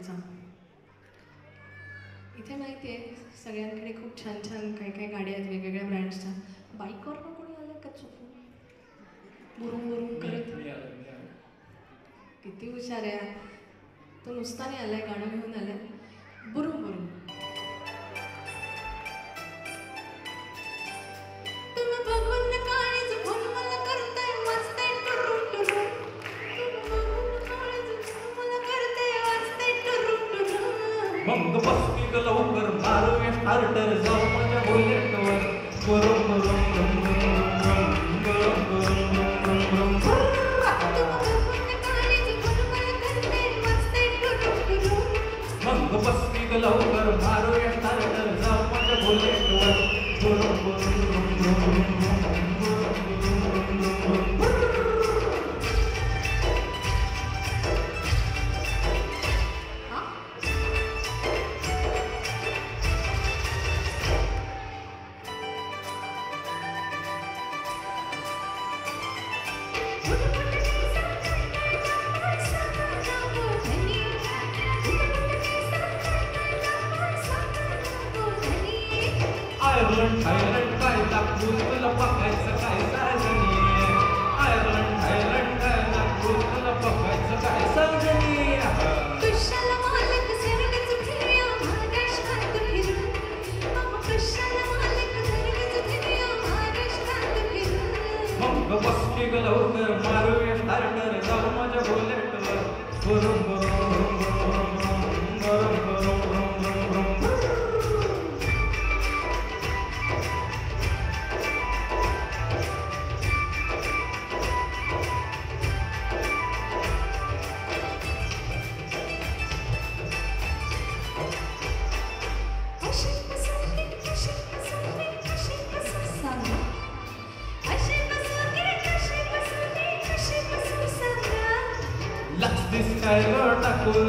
त्यांचा. इथे माहिती आहे सगळ्यांकडे खूप छान छान काही काही गाड्या आहेत वेगवेगळ्या ब्रँड्सच्या. बाईकवरनं कोणी आलं का चुकून बुरुम बुरुम करत? किती हुशार आहे तो. नुसता नाही आलाय, गाणं घेऊन आलाय. बुरुम बुरुम. मग बसती ग लवकर मारूया स्टार्टर जाऊ माझ्या बुलेटवर. गरम गरम गरम गरम गरम गरम गरम गरम. मग बसती ग लवकर मारूया स्टार्टर जाऊ माझ्या बुलेटवर. गरम गरम गरम गरम आयर्लंड थायलंड काय लागून तुला बघायचं काय साजनी. आयर्लंड थायलंड काय लागून तुला बघायचं काय साजनी. कशाला मालक सर्वच फिरूया महाराष्ट्रात फिरू. कशाला मालक सर्वच फिरूया महाराष्ट्रात फिरू. मग बसती ग लवकर मारूया स्टार्टर जाऊ माझ्या बुलेटवर. गरम गरम गरम गरम गरम गरम गरम. Let's this guy टाकून